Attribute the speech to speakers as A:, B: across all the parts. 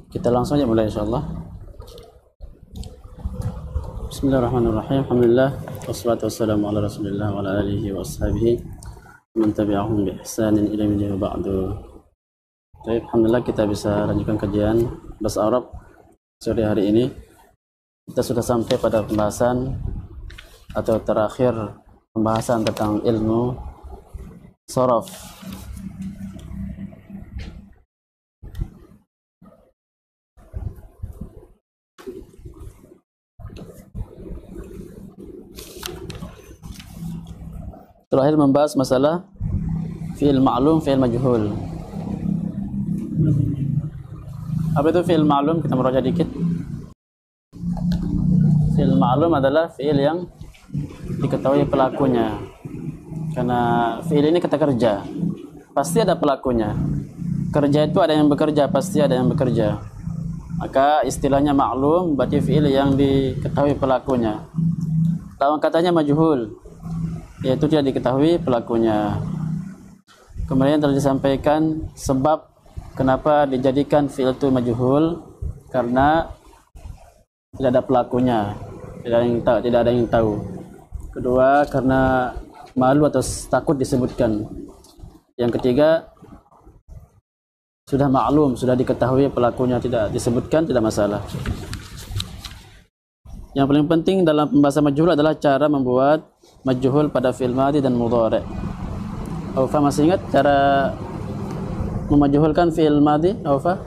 A: Kita langsung aja mulai insyaallah. Bismillahirrahmanirrahim. Alhamdulillah wassalatu wassalamu ala Rasulillah wa ala alihi wa ashabihi man tabi'ahum bi ihsanin ila yaumil ba'du. Baik, alhamdulillah kita bisa lanjutkan kajian bahasa Arab sore hari ini. Kita sudah sampai pada pembahasan atau terakhir pembahasan tentang ilmu sharaf. Terakhir membahas masalah fi'il ma'lum, fi'il majhul. Apa itu fi'il ma'lum? Kita merujuk dikit. Fi'il ma'lum adalah fi'il yang diketahui pelakunya. Karena fi'il ini kata kerja, pasti ada pelakunya. Kerja itu ada yang bekerja, pasti ada yang bekerja. Maka istilahnya ma'lum berarti fi'il yang diketahui pelakunya. Lawan katanya majhul, yaitu tidak diketahui pelakunya. Kemudian telah disampaikan sebab kenapa dijadikan fi'il itu majhul, karena tidak ada pelakunya, tidak ada yang tahu. Kedua, karena malu atau takut disebutkan. Yang ketiga, sudah maklum, sudah diketahui pelakunya, tidak disebutkan, tidak masalah. Yang paling penting dalam pembahasan majhul adalah cara membuat majhul pada fi'il madhi dan mudhari'. Aufa masih ingat cara memajhulkan fi'il madhi? Aufa?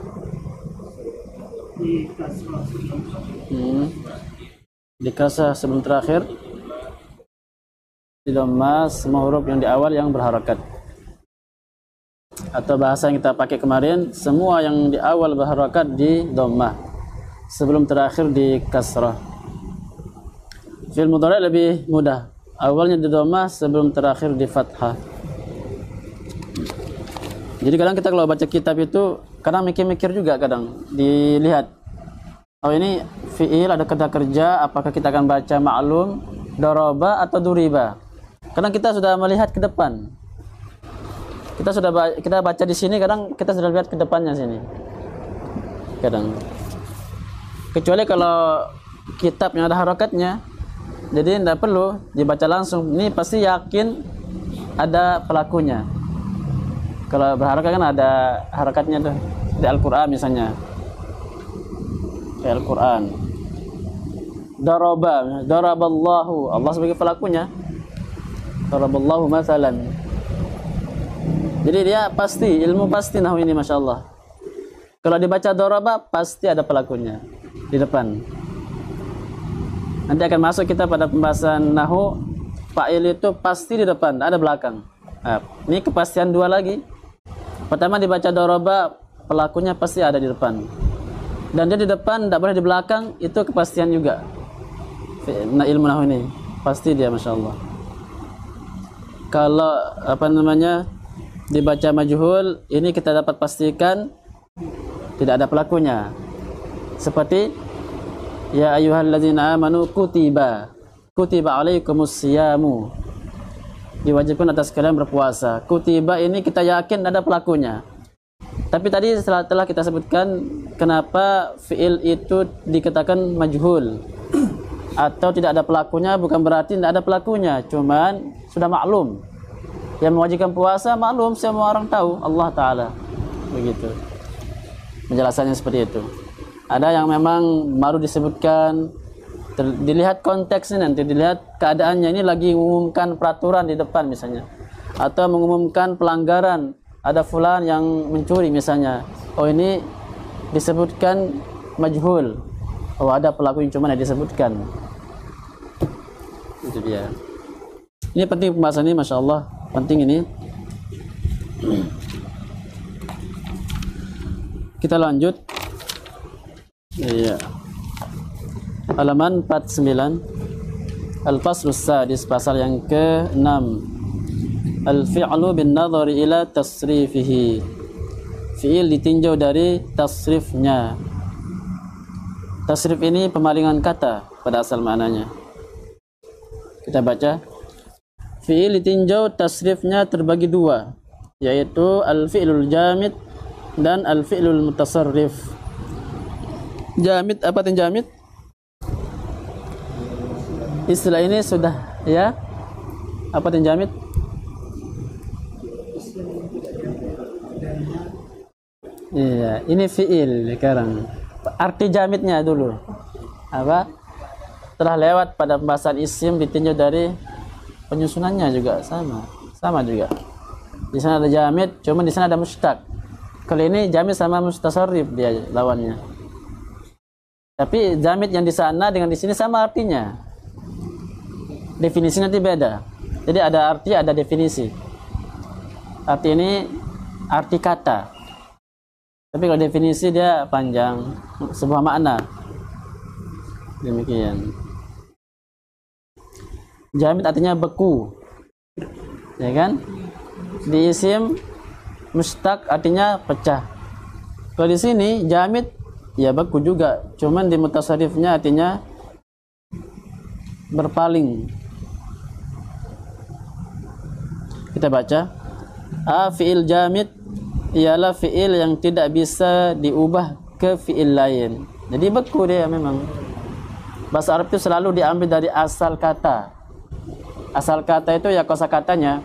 A: Di kasrah sebelum terakhir, di dhamma semua huruf yang di awal yang berharakat. Atau bahasa yang kita pakai kemarin, semua yang di awal berharakat di dhamma, sebelum terakhir di kasrah. Fi'il mudhari' lebih mudah, awalnya di dhammah, sebelum terakhir di fathah. Jadi kadang kita kalau baca kitab itu kadang mikir-mikir juga, kadang dilihat, oh ini fi'il ada kata kerja, apakah kita akan baca ma'lum, daraba atau duriba. Kadang kita sudah melihat ke depan. Kita baca di sini, kadang kita sudah lihat ke depannya sini. Kadang. Kecuali kalau kitab yang ada harakatnya, jadi tidak perlu dibaca langsung. Ini pasti yakin ada pelakunya. Kalau berharakat kan ada harakatnya tuh. Di Al-Quran misalnya. Di Al-Quran. Daraba, daraballahu, Allah sebagai pelakunya. Daraballahu mathalan. Jadi dia pasti, ilmu pasti nahwu ini, Masya Allah. Kalau dibaca daraba, pasti ada pelakunya di depan. Nanti akan masuk kita pada pembahasan nahwu, fa'il itu pasti di depan, ada belakang. Nah, ini kepastian dua lagi. Pertama dibaca daraba, pelakunya pasti ada di depan. Dan dia di depan, tidak boleh di belakang, itu kepastian juga. Nah, ilmu nahwu ini pasti dia, Masya Allah. Kalau dibaca majhul, ini kita dapat pastikan tidak ada pelakunya. Seperti ya ayyuhalladzina amanu kutiba alaikumus siyamu, diwajibkan atas kalian berpuasa. Kutiba ini kita yakin ada pelakunya. Tapi tadi telah kita sebutkan kenapa fi'il itu dikatakan majhul atau tidak ada pelakunya, bukan berarti tidak ada pelakunya, cuman sudah maklum. Yang mewajibkan puasa maklum, semua orang tahu, Allah Ta'ala. Begitu penjelasannya, seperti itu. Ada yang memang baru disebutkan, dilihat konteksnya, nanti dilihat keadaannya. Ini lagi mengumumkan peraturan di depan misalnya, atau mengumumkan pelanggaran, ada fulan yang mencuri misalnya. Oh, ini disebutkan majhul. Oh, ada pelaku yang cuma disebutkan. Itu dia. Ini penting pembahasan ini, Masya Allah, penting ini. Kita lanjut. Iya. Halaman 49. Al-Faslus Sadis, pasal yang ke-6. Al-fi'lu bin nadhari ila tasrifihi. Fi'il ditinjau dari tasrifnya. Tasrif ini pemalingan kata pada asal maknanya. Kita baca. Fi'il ditinjau tasrifnya terbagi dua, yaitu al-fi'lul jamid dan al-fi'lul mutasarrif. Jamid, apa arti jamid? Istilah ini sudah ya. Apa arti jamid? Iya, ini fiil sekarang. Arti jamidnya dulu. Apa? Telah lewat pada pembahasan isim ditinjau dari penyusunannya juga sama. Sama juga. Di sana ada jamid, cuma di sana ada mustaq. Kalau ini jamid sama mustasarrif dia lawannya. Tapi jamid yang di sana dengan di sini sama artinya. Definisi nanti beda. Jadi ada arti, ada definisi. Arti ini arti kata. Tapi kalau definisi dia panjang, sebuah makna. Demikian. Jamid artinya beku. Ya kan? Di isim mustaq artinya pecah. Kalau di sini jamid ya beku juga, cuman di mutasarrifnya artinya berpaling. Kita baca. Fi'il jamid ialah fi'il yang tidak bisa diubah ke fi'il lain. Jadi beku dia memang. Bahasa Arab itu selalu diambil dari asal kata. Asal kata itu ya kosakatanya.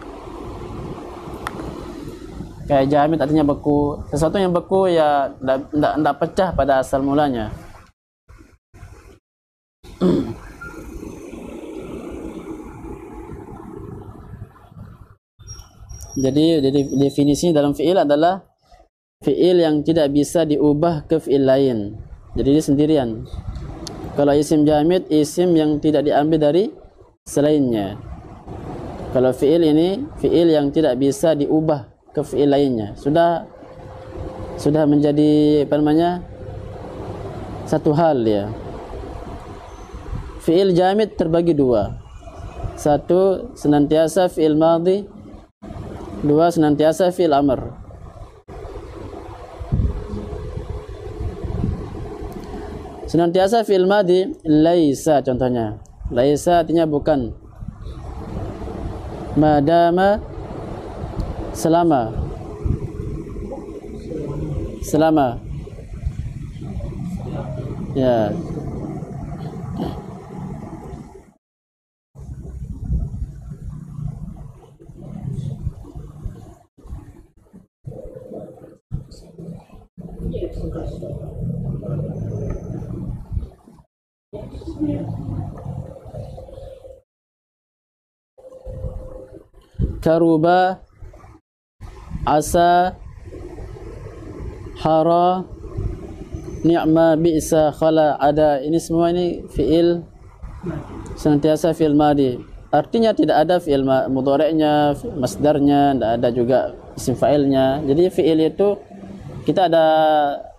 A: Kayak jamid artinya beku. Sesuatu yang beku ya tidak pecah pada asal mulanya. Jadi definisi dalam fi'il adalah fi'il yang tidak bisa diubah ke fi'il lain. Jadi dia sendirian. Kalau isim jamid, isim yang tidak diambil dari selainnya. Kalau fi'il ini, fi'il yang tidak bisa diubah ke fi'il lainnya. Sudah menjadi apa namanya? Satu hal ya. Fi'il jamid terbagi dua. Satu, senantiasa fi'il madhi. Dua, senantiasa fi'il amr. Senantiasa fi'il madhi, laisa contohnya. Laisa artinya bukan. Madama, selama. Selama. Ya. Karuba, asa, hara, ni'ma, bi'sa, khala, ada. Ini semua ini fi'il senantiasa fi'il madhi. Artinya tidak ada fi'il mudhari'nya, masdarnya, tidak ada juga isim fa'ilnya. Jadi fi'il itu kita ada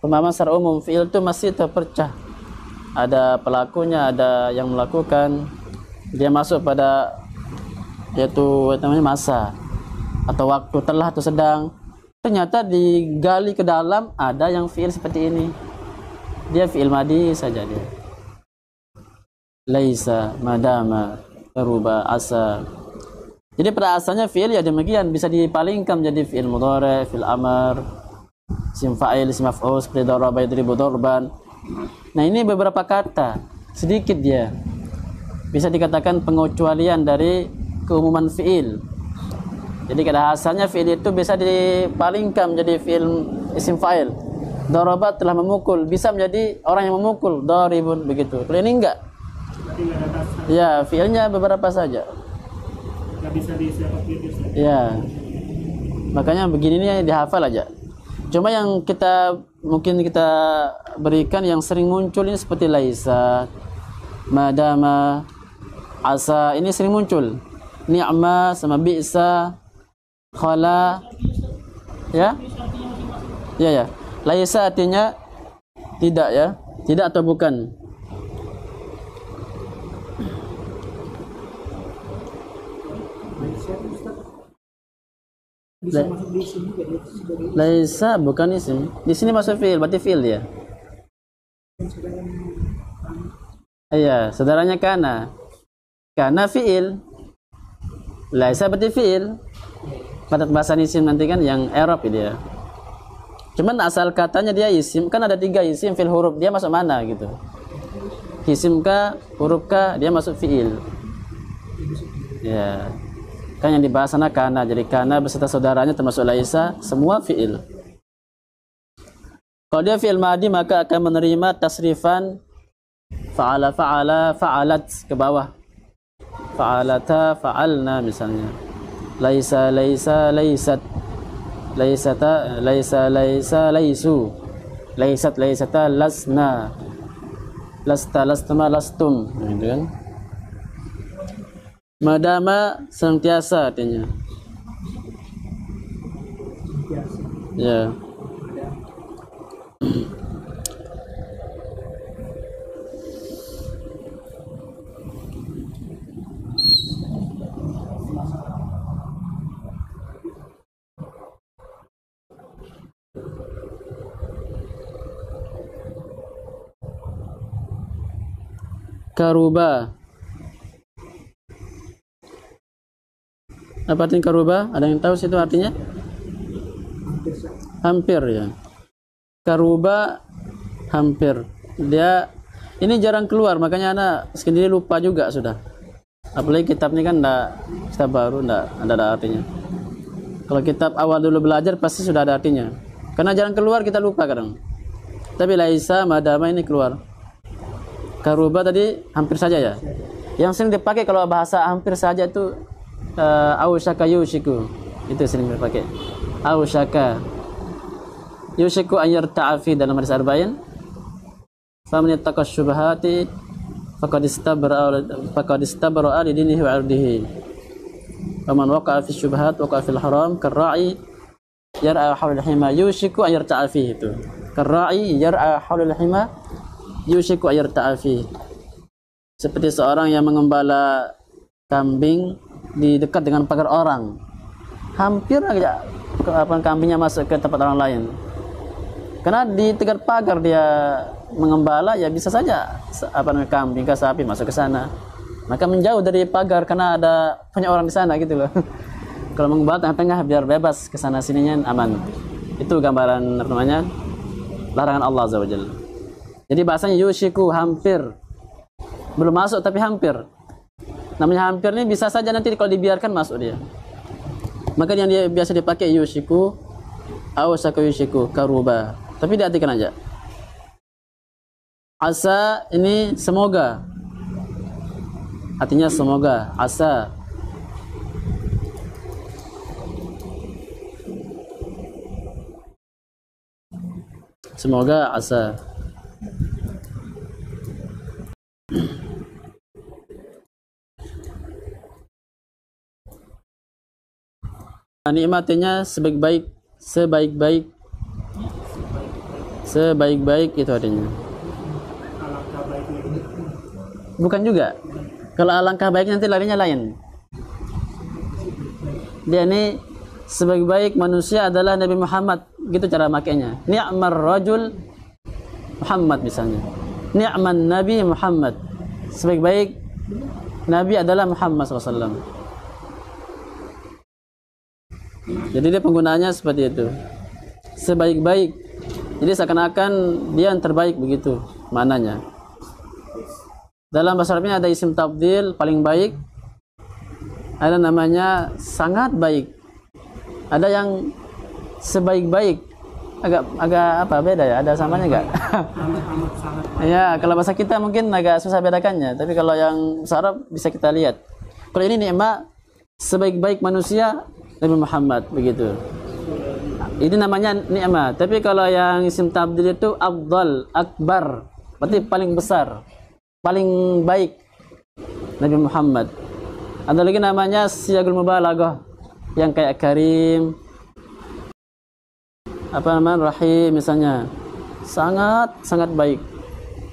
A: pemahaman secara umum, fi'il itu masih terpecah. Ada pelakunya, ada yang melakukan. Dia masuk pada yaitu namanya masa atau waktu, telah atau sedang. Ternyata digali ke dalam ada yang fi'il seperti ini. Dia fi'il madhi saja dia. Laisa, madama, karuba, asa. Jadi pada asalnya fi'il ya demikian, bisa dipalingkan menjadi fi'il mudhari', fi'il amr, isim fa'il, isim maf'ul seperti daraba, yadribu, darban. Nah, ini beberapa kata, sedikit dia. Bisa dikatakan pengecualian dari keumuman fi'il. Jadi pada asalnya fi'il itu bisa dipalingkan menjadi fi'il isim fa'il. Daraba telah memukul, bisa menjadi orang yang memukul, daribun, begitu. Kalau ini enggak. Ya, fi'ilnya beberapa saja. Enggak bisa disiapkan fi'il. Ya. Makanya begini nih dihafal aja. Cuma yang mungkin kita berikan yang sering muncul ini seperti laisa, madama, asa, ini sering muncul. Ni'ma sama bi'sa, khala, ya, ya. Laisa artinya tidak ya, tidak atau bukan. Laisa bukan isim. Di sini masuk fi'il, berarti fi'il ya. Iya, saudaranya kana. Kana fi'il. Laisa berarti fi'il. Pada bahasa isim nanti kan yang i'rab itu ya. Cuman asal katanya dia isim, kan ada 3 isim fil huruf, dia masuk mana gitu? Isim kah, huruf kah, dia masuk fiil. Ya. Kan yang dibahas sana kana, jadi kana beserta saudaranya termasuk laisa, semua fiil. Kalau dia fiil madi maka akan menerima tasrifan fa'ala, fa'ala, fa'alat ke bawah. Fa'alata, fa'alna misalnya. Laisa, laisa, laisat. Laisata, laisa, laisa, laisu. Laisat, laisata, lasna. Lasta, lastama, lastum. Gitu kan? Madama senantiasa artinya. Ya. Karuba. Apa artinya karuba? Ada yang tahu situ artinya? Hampir ya. Karuba hampir. Dia ini jarang keluar, makanya anak sendiri lupa juga sudah. Apalagi kitab ini kan kitab baru, enggak ada artinya. Kalau kitab awal dulu belajar pasti sudah ada artinya. Karena jarang keluar kita lupa kadang. Tapi laisa, madama ini keluar. Karuba tadi hampir saja ya. Yang sering dipakai kalau bahasa hampir saja itu ausyaka yushiku. Itu sering dipakai. Ausyaka yushiku an yarta'a fi dalam hadis arba'in. Faman yattaqa syubhati faqad istabra'a li dinihi wa 'irdihi. Faman waqa'a fi syubhat waqa'a fil haram karra'i yar'a hawlal hima yushiku an yarta'a fi. Itu karra'i yar'a hawlal hima yushiku an yarta'a fi. Seperti seorang yang mengembala kambing di dekat dengan pagar orang, hampir aja kambingnya masuk ke tempat orang lain. Karena di dekat pagar dia mengembala, ya bisa saja kambing ke sapi masuk ke sana. Maka menjauh dari pagar karena ada punya orang di sana gitu loh. Kalau mengembala tengah-tengah biar bebas ke sana sininya aman. Itu gambaran namanya larangan Allah Azza wa Jalla. Jadi bahasanya yushiku hampir. Belum masuk tapi hampir. Namanya hampir ini bisa saja nanti kalau dibiarkan masuk dia. Maka yang dia biasa dipakai yushiku, awsaka yushiku, karuba. Tapi diartikan aja. Asa ini semoga. Artinya semoga, asa. Semoga asa. Nikmatinya sebaik-baik itu artinya. Bukan juga. Kalau alangkah baik nanti larinya lain. Dia ini sebaik-baik manusia adalah Nabi Muhammad, gitu cara makainya. Ni'mar rajul Muhammad misalnya. Ni'man Nabi Muhammad. Sebaik-baik Nabi adalah Muhammad SAW. Jadi dia penggunaannya seperti itu. Sebaik-baik. Jadi seakan-akan dia yang terbaik begitu maknanya. Dalam bahasa Arabnya ada isim tabdil paling baik. Ada namanya sangat baik. Ada yang sebaik-baik. Agak apa beda ya? Ada samanya enggak? Ya, kalau bahasa kita mungkin agak susah bedakannya, tapi kalau yang bahasa Arab bisa kita lihat. Kalau ini nikmat sebaik-baik manusia Nabi Muhammad begitu. Ini namanya nikmat. Tapi kalau yang isim tabdil itu afdal, akbar, berarti paling besar, paling baik Nabi Muhammad. Ada lagi namanya siyagul mubalaghah yang kayak karim, apa namanya, rahim misalnya. Sangat baik.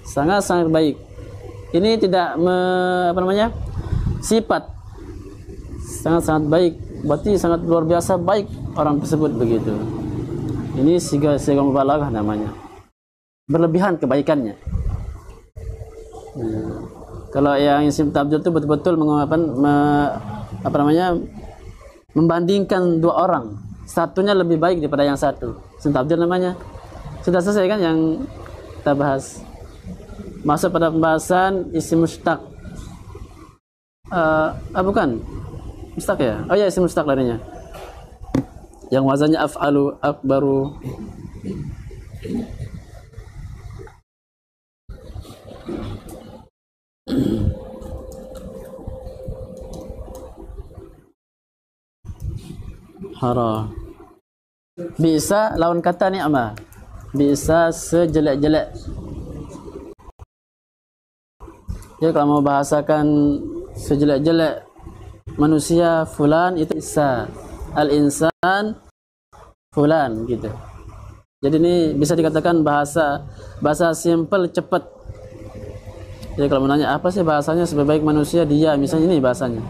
A: Sangat baik. Ini tidak sifat sangat baik, berarti sangat luar biasa baik orang tersebut begitu. Ini siga mubalaghah namanya. Berlebihan kebaikannya. Kalau yang isim tabdil itu betul-betul membandingkan dua orang, satunya lebih baik daripada yang satu. isim tabdil namanya. Sudah selesai kan yang kita bahas. Masuk pada pembahasan isim mustaq. Bukan mustaq ya? Oh ya, isim mustaq larinya. Yang wazannya af'alu, akbaru. Hara. Bisa lawan kata ni'mah. Bisa sejelek-jelek. Jadi kalau mau bahasakan sejelek-jelek manusia fulan itu bisa. Al-insan fulan gitu. Jadi ini bisa dikatakan bahasa simple cepat. Jadi kalau menanya apa sih bahasanya sebaik manusia, dia misalnya ini bahasanya.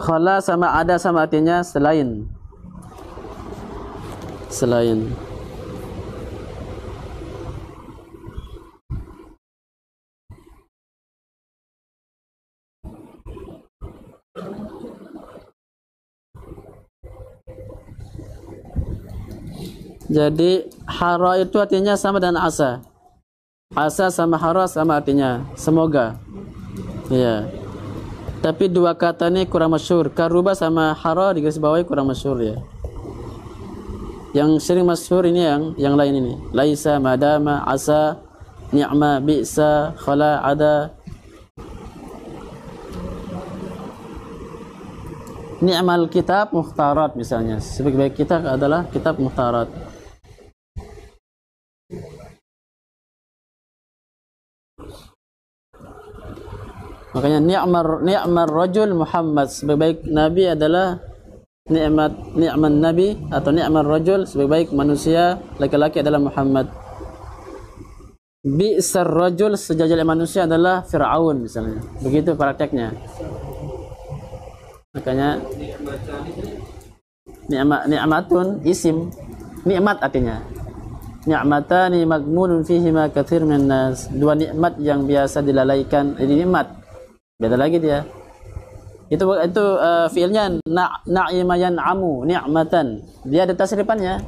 A: Khala sama ada sama artinya selain. Selain. Jadi hara itu artinya sama dengan asa. Asa sama hara sama artinya semoga. Ya. Tapi dua kata ini kurang masyhur. Karuba sama hara digarisbawahi kurang masyhur ya. Yang sering masyhur ini yang lain ini. Laisa, madama, asa, ni'ma, bi'sa, khala, ada. Ni'mal kitab mukhtarat misalnya. Sebaik-baik kitab adalah kitab mukhtarat. Makanya ni'mar rajul Muhammad, sebaik nabi adalah ni'man nabi atau ni'mar rajul, sebaik manusia laki-laki adalah Muhammad. Bi'sar rajul, sejajar manusia adalah Fir'aun misalnya. Begitu prakteknya. Makanya ni'matun isim, nikmat artinya. Ni'matani magmunun fihima katsir minan nas. Dua nikmat yang biasa dilalaikan, ini nikmat. Beda lagi dia. Itu fiilnya na'ima yan'amu ni'matan. Dia ada tasrifannya.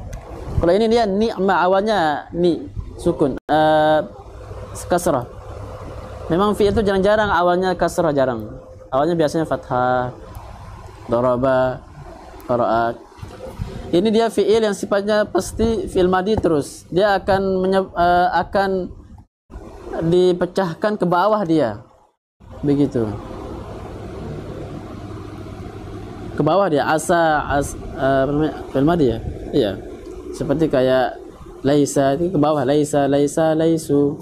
A: Kalau ini dia ni'ma awalnya sukun kasrah. Memang fiil itu jarang-jarang awalnya kasrah, jarang. Awalnya biasanya fathah, daraba, qaraat. Ini dia fiil yang sifatnya pasti fiil madi terus. Dia akan dipecahkan ke bawah dia. Begitu. Ke bawah dia fiil madi ya. Iya. Seperti kayak laisa itu ke bawah, laisa, laisu.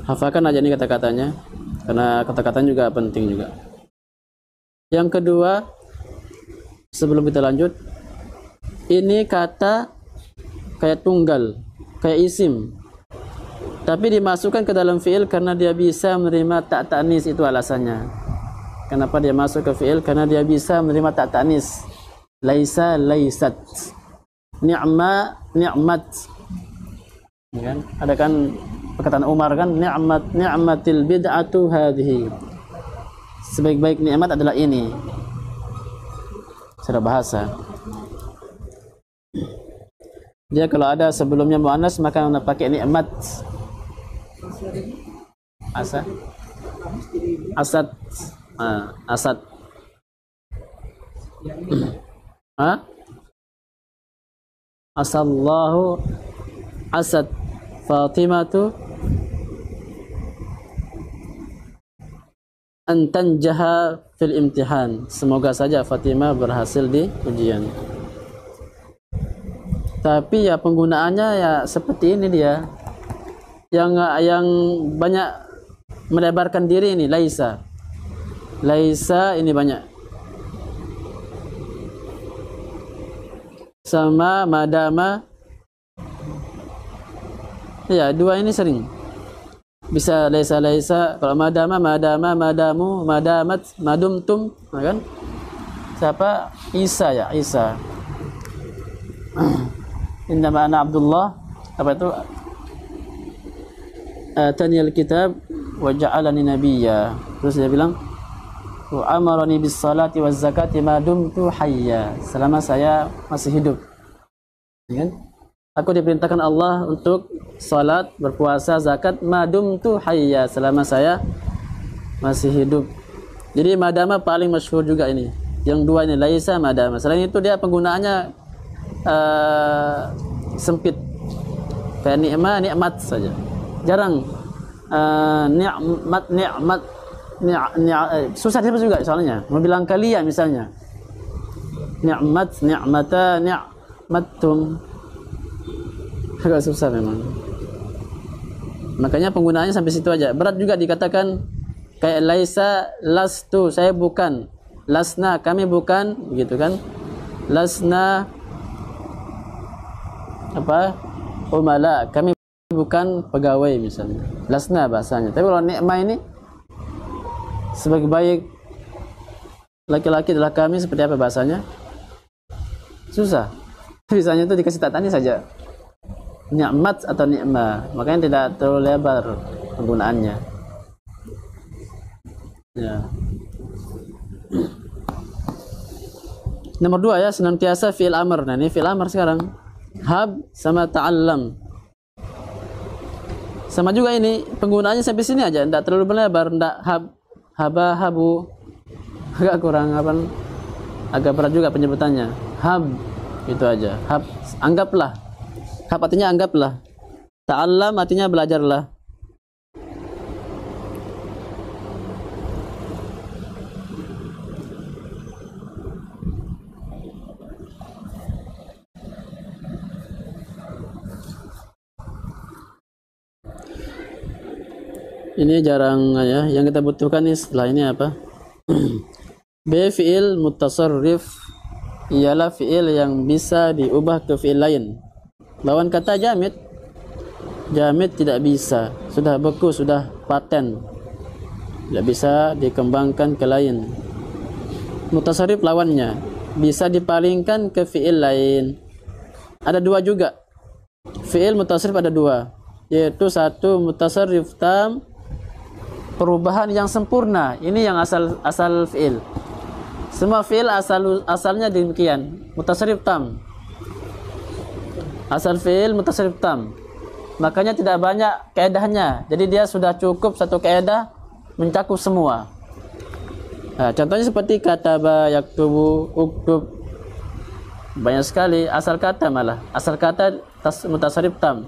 A: Hafalkan aja nih kata-katanya, karena kata-katanya juga penting juga. Yang kedua, sebelum kita lanjut, ini kata kayak tunggal, kayak isim, tapi dimasukkan ke dalam fiil karena dia bisa menerima tak ta'nis. Itu alasannya. Kenapa dia masuk ke fiil? Karena dia bisa menerima tak ta'nis. Laisa, laisat. Ni'ma, ni'mat. Kan? Ada kan perkataan Umar kan, ni'matil bid'atu hadhihi. Sebaik-baik nikmat adalah ini. Secara bahasa. Dia kalau ada sebelumnya muannas maka pakai nikmat. Asad. Asad. Asallahu asad Fatimatu antanjaha fil imtihan. Semoga saja Fatimah berhasil di ujian. Tapi ya penggunaannya ya seperti ini dia. Yang banyak melebarkan diri ini laisa. Laisa ini banyak. Sama madama. Ya, dua ini sering. Bisa laisa, kalau madama, madamu, madamat, madumtum, kan? Siapa? Isa ya, Isa. Innama ana Abdullah. Apa itu? atani al-kitab wa ja'alani nabiyya. Terus dia bilang, wa amarani bis salati waz zakati ma dumtu hayya. Selama saya masih hidup. Ya kan? Aku diperintahkan Allah untuk salat, berpuasa, zakat ma dumtu hayya, selama saya masih hidup. Jadi madama paling masyhur juga ini. Yang dua ini laisa madama. Selain itu dia penggunaannya sempit. Kayak nikmat saja. Jarang nikmat susah disebut juga soalnya. Mau bilang kalian misalnya. Ni'mata, ni'mattum. Agak susah memang. Makanya penggunaannya sampai situ aja. Berat juga dikatakan kayak laisa, lastu, saya bukan. Lasna, kami bukan, begitu kan? Lasna apa? Umala, kami bukan pegawai misalnya. Lasna bahasanya. Tapi kalau nikmah ini sebagai baik laki-laki adalah kami, seperti apa bahasanya? Susah. Bisanya itu dikasih tanya saja. Nikmat atau nikmah, makanya tidak terlalu lebar penggunaannya. Ya. Nomor 2 ya, senantiasa fi'il amr. Nah, ini fi'il amr sekarang. Hab sama ta'allam. Sama juga ini, penggunaannya sampai sini aja, tidak terlalu melebar, tidak haba, habu. Agak kurang apa? Agak berat juga penyebutannya. Hab itu aja. Hab, anggaplah. Hab artinya anggaplah. Ta'allam artinya belajarlah. Ini jarang ya. Yang kita butuhkan nih setelah ini apa? B, fi'il mutasarrif ialah fi'il yang bisa diubah ke fi'il lain. Lawan kata jamid. Jamid tidak bisa, sudah beku, sudah paten, tidak bisa dikembangkan ke lain. Mutasarrif lawannya, bisa dipalingkan ke fi'il lain. Ada dua juga. Fi'il mutasarrif ada dua, yaitu satu mutasarrif tam, perubahan yang sempurna. Ini yang asal fi'il. Semua fi'il asalnya demikian, mutasarrif tam. Asal fi'il mutasarrif tam. Makanya tidak banyak kaedahnya. Jadi dia sudah cukup satu kaedah mencakup semua. Nah, contohnya seperti kataba, yaktubu, uktub. Banyak sekali asal kata malah. Asal kata mutasarrif tam.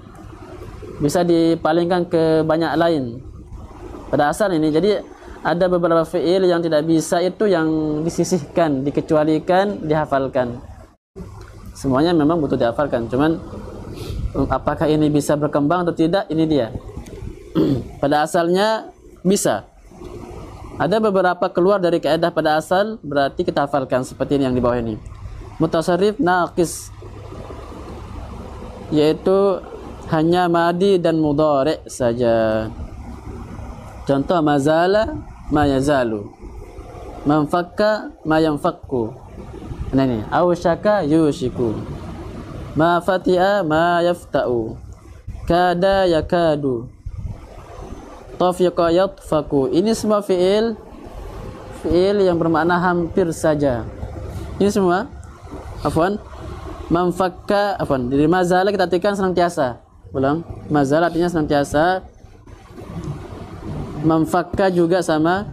A: Bisa dipalingkan ke banyak lain. Pada asal ini. Jadi ada beberapa fi'il yang tidak bisa, itu yang disisihkan, dikecualikan, dihafalkan. Semuanya memang butuh dihafalkan, cuman apakah ini bisa berkembang atau tidak, ini dia. Pada asalnya bisa. Ada beberapa keluar dari kaidah pada asal, berarti kita hafalkan seperti ini yang di bawah ini. Mutasarrif naqis, yaitu hanya madi dan mudhari' saja. Contoh mazala ma yazalu, manfakka ma yanfakku. Nah ini, awsyaka yushiku, ma fati'a ma yafta'u, kada yakadu, tafiqa yatfaku. Ini semua fi'il yang bermakna hampir saja. Ini semua manfakka, dari mazala kita artikan senantiasa. Ulang, mazala artinya senantiasa. Manfakka juga sama.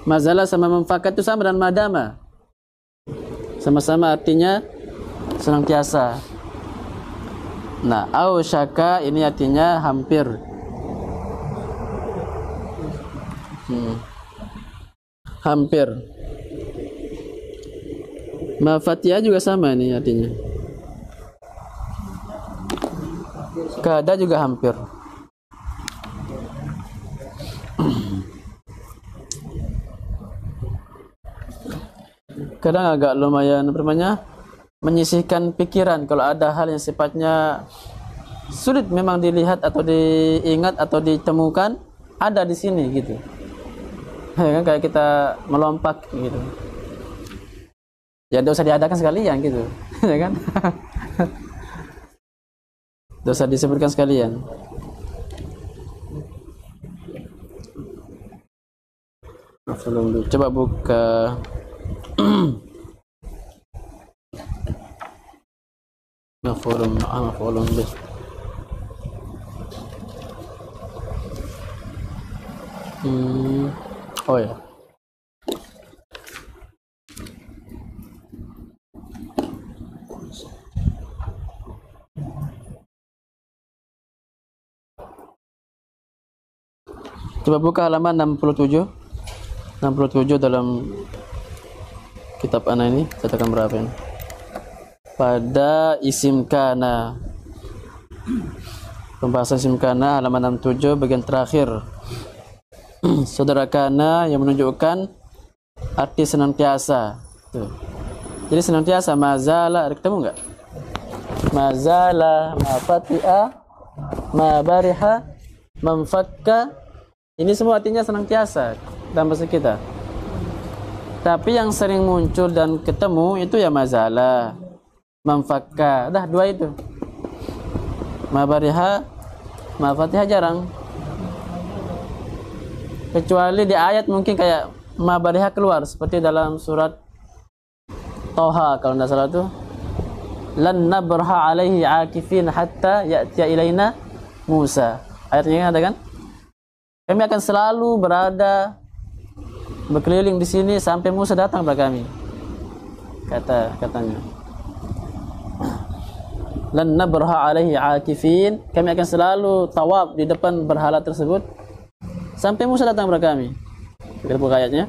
A: Mazala sama manfakat itu sama dengan madama. Sama-sama artinya senantiasa. Nah, ausyaka ini artinya hampir. Hampir. Mafatia juga sama ini artinya. Kada juga hampir. Kadang agak lumayan menyisihkan pikiran kalau ada hal yang sifatnya sulit memang dilihat atau diingat atau ditemukan, ada di sini gitu. Ya kan, kayak kita melompat gitu. Ya dosa diadakan sekalian gitu. Ya kan? Dosa disebutkan sekalian. Maf'ulun bih. Coba buka maf'ulun bih. Oh ya. Coba buka halaman 67. 67 dalam kitab ana ini, cetakan berapa ini? Pada isim kana. Pembahasan isim kana halaman 67 bagian terakhir. Saudara kana yang menunjukkan arti senantiasa. Tuh. Jadi senantiasa mazala, ada ketemu enggak? Mazala, ma fatiha, ma bariha, memfakka. Ini semua artinya senantiasa dalam bahasa kita. Tapi yang sering muncul dan ketemu itu ya mazala, memfakka. Dah dua itu. Ma bariha, ma fatiha jarang. Kecuali di ayat mungkin kayak ma bariha keluar seperti dalam surat Toha kalau tidak salah tuh, lan nabraha alaihi akifin hatta ya'tiya ilaina Musa. Ayatnya ada kan? Kami akan selalu berada berkeliling di sini sampai Musa datang kepada kami. Katanya. Lan nabraha alaihi akifin, kami akan selalu tawaf di depan berhala tersebut sampai Musa datang kepada kami. Kita buka ayatnya.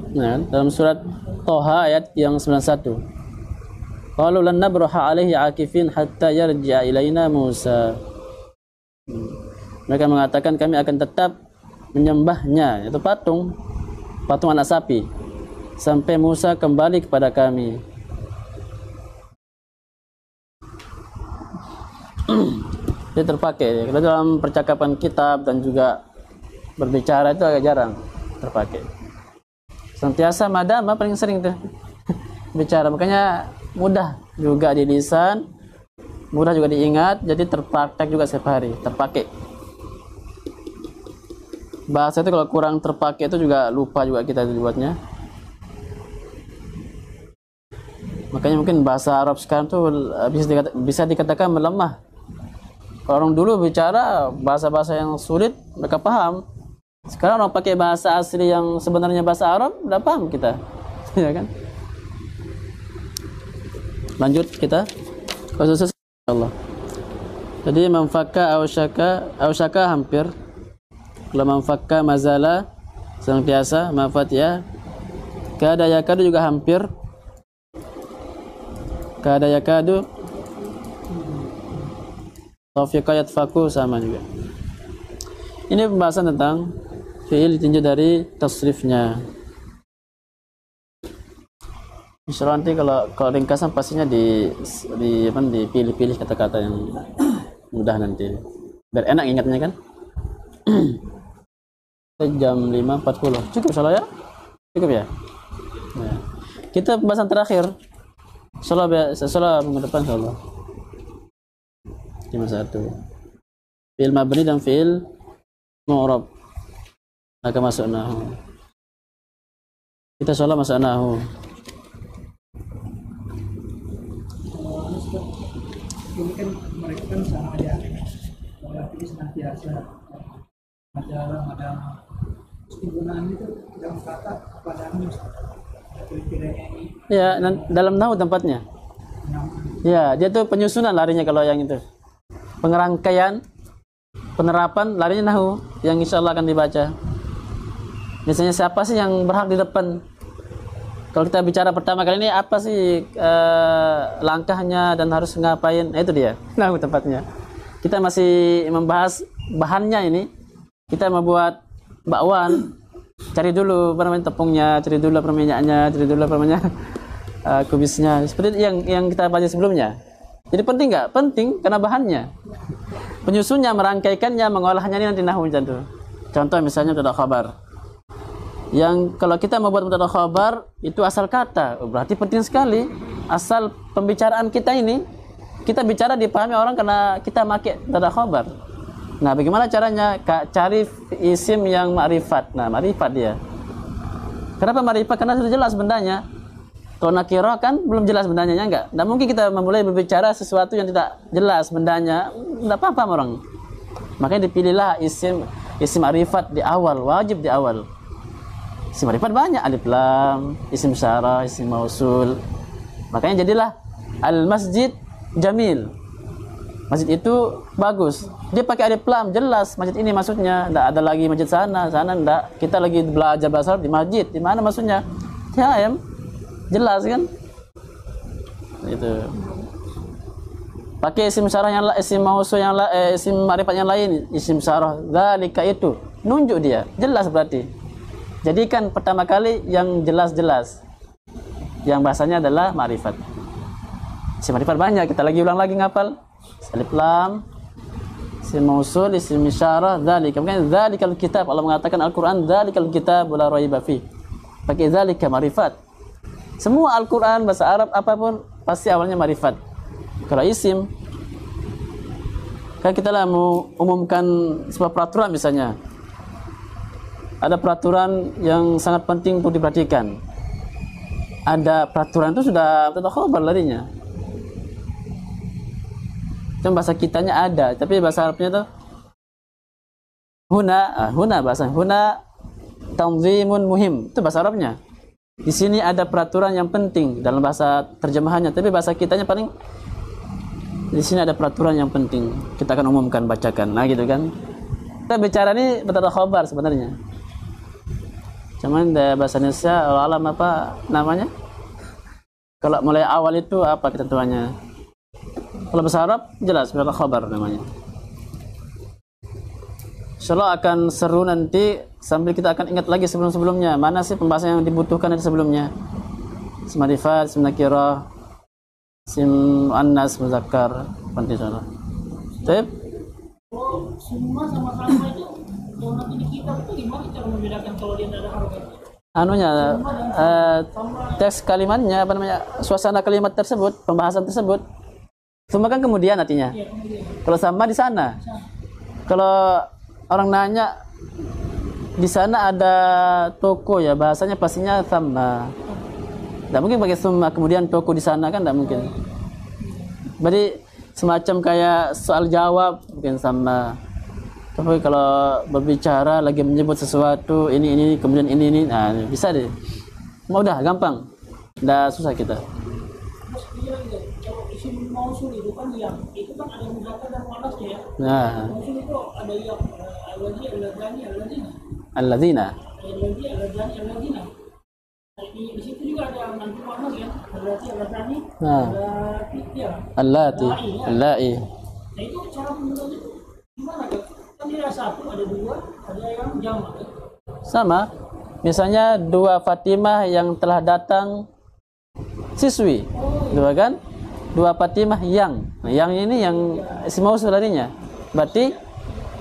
A: Nah, dalam surat Toha ayat yang 91. Qalu lan nabraha alaihi akifin hatta yarji'a ilaina Musa. Mereka mengatakan kami akan tetap menyembahnya, yaitu patung anak sapi, sampai Musa kembali kepada kami. Dia terpakai. Kalau dalam percakapan kitab dan juga berbicara itu agak jarang terpakai. Sentiasa madama paling sering tuh bicara, makanya mudah juga di lisan, mudah juga diingat, jadi terpraktek juga setiap hari, terpakai. Bahasa itu kalau kurang terpakai itu juga lupa juga kita dibuatnya. Makanya mungkin bahasa Arab sekarang tuh bisa dikatakan melemah. Kalau orang dulu bicara bahasa-bahasa yang sulit mereka paham. Sekarang orang pakai bahasa asli yang sebenarnya bahasa Arab, udah paham kita. Ya kan? Lanjut kita. Khusus Allah. Jadi manfakka ausyaka hampir. Kalau manfakka mazala senantiasa, mafatiyah. Kada yakadu juga hampir. Kada yakadu. Taufiqa yatfaku sama juga. Ini pembahasan tentang fi'il ditinjau dari tasrifnya. Insyaallah nanti kalau ringkasan pastinya dipilih-pilih kata-kata yang mudah nanti. Biar enak ingatnya kan. Jam 5.40. Cukup salah ya? Cukup ya? Nah, kita pembahasan terakhir. Salah minggu depan insyaallah. 51. Fi'il mabni dan fi'il mu'rab akan masuk nahu. Kita sholat masuk nahu.
B: Ini kan mereka kan sama aja, berarti senantiasa ada penggunaan itu dalam kata pada kira-kiranya ini.
A: Ya, dalam nahu tempatnya. Ya, dia tuh penyusunan larinya kalau yang itu. Pengerangkaian, penerapan larinya nahu yang insya Allah akan dibaca. Misalnya siapa sih yang berhak di depan? Kalau kita bicara pertama kali ini apa sih langkahnya dan harus ngapain? Nah, itu dia. Nahu tempatnya. Kita masih membahas bahannya ini. Kita membuat bakwan. Cari dulu tepungnya, cari dulu minyaknya, cari dulu kubisnya. Seperti yang kita baca sebelumnya. Jadi penting nggak? Penting karena bahannya. Penyusunnya, merangkaikannya, mengolahnya ini nanti nahu itu. Contoh misalnya tidak khabar. Yang kalau kita membuat mubtada khabar itu asal kata, berarti penting sekali asal pembicaraan kita ini. Kita bicara dipahami orang karena kita pakai mubtada khabar. Nah, bagaimana caranya? Cari isim yang ma'rifat. Nah, ma'rifat dia. Kenapa ma'rifat? Karena sudah jelas bendanya. Kalau nakirah kan belum jelas bendanya, enggak. Tidak mungkin kita memulai berbicara sesuatu yang tidak jelas bendanya. Tidak apa-apa orang. Makanya dipilihlah isim ma'rifat di awal, wajib di awal. Isim ma'rifat banyak, alif lam, isim syarah, isim mausul. Makanya jadilah al-masjid jamil. Masjid itu bagus. Dia pakai alif lam, jelas masjid ini maksudnya. Tidak ada lagi masjid sana tidak. Kita lagi belajar bahasa Arab di masjid. Di mana maksudnya? Ya, jelas kan? Itu. Pakai isim syarah yang lain, isim mausul yang lain, isim ma'rifat yang lain, isim syarah, dzalika itu. Nunjuk dia, jelas berarti. Jadikan pertama kali yang jelas-jelas. Yang bahasanya adalah ma'rifat. Isim ma'rifat banyak, kita lagi ulang lagi ngapal. Alif lam, isim mausul, isim isyarah, dzalika. Mungkin dzalikal kitab, Allah mengatakan Al-Qur'an dzalikal kitab la raiba fi. Pakai dzalika ma'rifat. Semua Al-Qur'an bahasa Arab apapun pasti awalnya ma'rifat. Kalau isim kan kita lah mau umumkan sebuah peraturan misalnya. Ada peraturan yang sangat penting untuk diperhatikan. Ada peraturan itu sudah mubtada khabar larinya. Cuma bahasa kitanya ada, tapi bahasa Arabnya tuh huna bahasa huna tanzimun muhim. Itu bahasa Arabnya. Di sini ada peraturan yang penting dalam bahasa terjemahannya, tapi bahasa kitanya paling di sini ada peraturan yang penting. Kita akan umumkan, bacakan. Nah, gitu kan. Kita bicara ini mubtada khabar sebenarnya. Cuman bahasa Indonesia alam apa namanya? Kalau mulai awal itu apa ketentuannya? Kalau bahasa Arab jelas mubtada khabar namanya. Insyaallah akan seru nanti sambil kita akan ingat lagi sebelum-sebelumnya. Mana sih pembahasan yang dibutuhkan itu sebelumnya? Isim ma'rifat, isim nakirah, isim muannas, muzakkar, penting insyaallah. Baik.
B: Oh, semua sama-sama itu yang nanti di kitab itu gimana cara membedakan kalau dia tidak ada harokat?
A: Anunya teks kalimatnya apa namanya? Suasana kalimat tersebut, pembahasan tersebut. Semua kan kemudian artinya.
B: Ya, kemudian.
A: Kalau sama di sana. Kalau orang nanya di sana ada toko ya, bahasanya pastinya sama. Tidak mungkin pakai summa kemudian toko di sana kan tidak mungkin. Berarti semacam kayak soal jawab mungkin sama. Tapi kalau berbicara lagi menyebut sesuatu ini kemudian ini, nah bisa deh. Mau udah gampang, udah susah kita.
B: Terus dia kalau isim mausul itu kan ada muzakkar dan muannasnya ya.
A: Nah,
B: Mausul itu ada yang alladzi, alladzani, alladzina.
A: alladzina.
B: Alladzi, alladzani, alladzina. Nah, di situ juga ada nanti muannas ya. Alladzi, alladzani,
A: Nah,
B: allati ya.
A: allati, allai.
B: Nah itu cara pembuatannya itu gimana kan? Kan dia ada satu, ada dua, ada yang jamak kan?
A: Sama. Misalnya dua Fatimah yang telah datang siswi. Dua kan? Dua Fatimah yang. Nah, yang ini yang isim mausul larinya. Berarti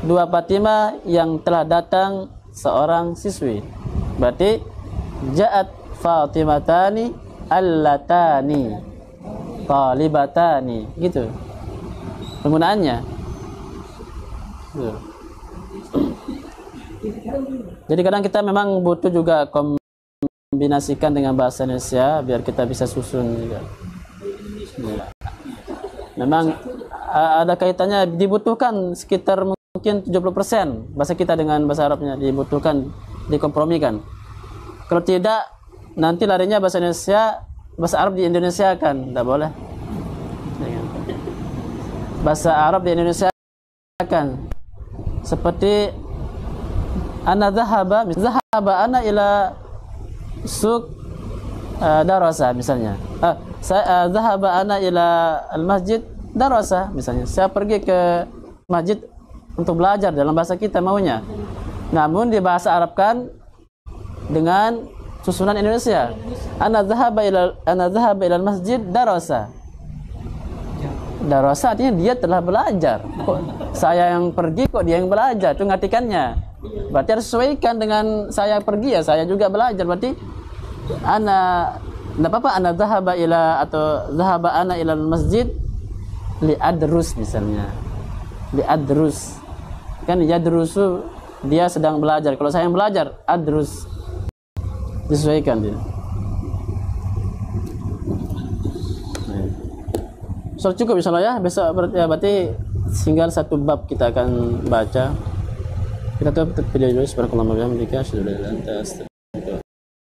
A: dua Fatimah yang telah datang seorang siswi. Berarti ja'at Fatimatani allatani talibatani, gitu penggunaannya. Gitu. Jadi kadang kita memang butuh juga kombinasikan dengan bahasa Indonesia biar kita bisa susun juga. Ya. Memang ada kaitannya, dibutuhkan sekitar mungkin 70% bahasa kita dengan bahasa Arabnya, dibutuhkan, dikompromikan. Kalau tidak, nanti larinya bahasa Indonesia, bahasa Arab di Indonesia kan, tidak boleh. Bahasa Arab di Indonesia kan, seperti ana zahaba ana ila suq darasa misalnya. Saya zahaba ana ila al-masjid darasa misalnya. Saya pergi ke masjid untuk belajar dalam bahasa kita maunya. Namun di bahasa Arab kan dengan susunan Indonesia. Ana dhahaba ila al-masjid darasa. darasa artinya dia telah belajar. Kok saya yang pergi, kok dia yang belajar? Itu ngatikannya. Berarti harus sesuaikan dengan saya pergi, ya saya juga belajar. Berarti ana, tidak apa-apa ana zahaba ila atau zahaba ana ila masjid li adrus misalnya. Li adrus. Kan yadrusu dia sedang belajar. Kalau saya yang belajar, adrus. Disesuaikan dia. So cukup insyaallah ya. Besok berarti tinggal satu bab kita akan baca. Kita tutup video dulu. Subhanakallahumma wa bihamdika asyhadu an la ilaha illa anta astaghfiruka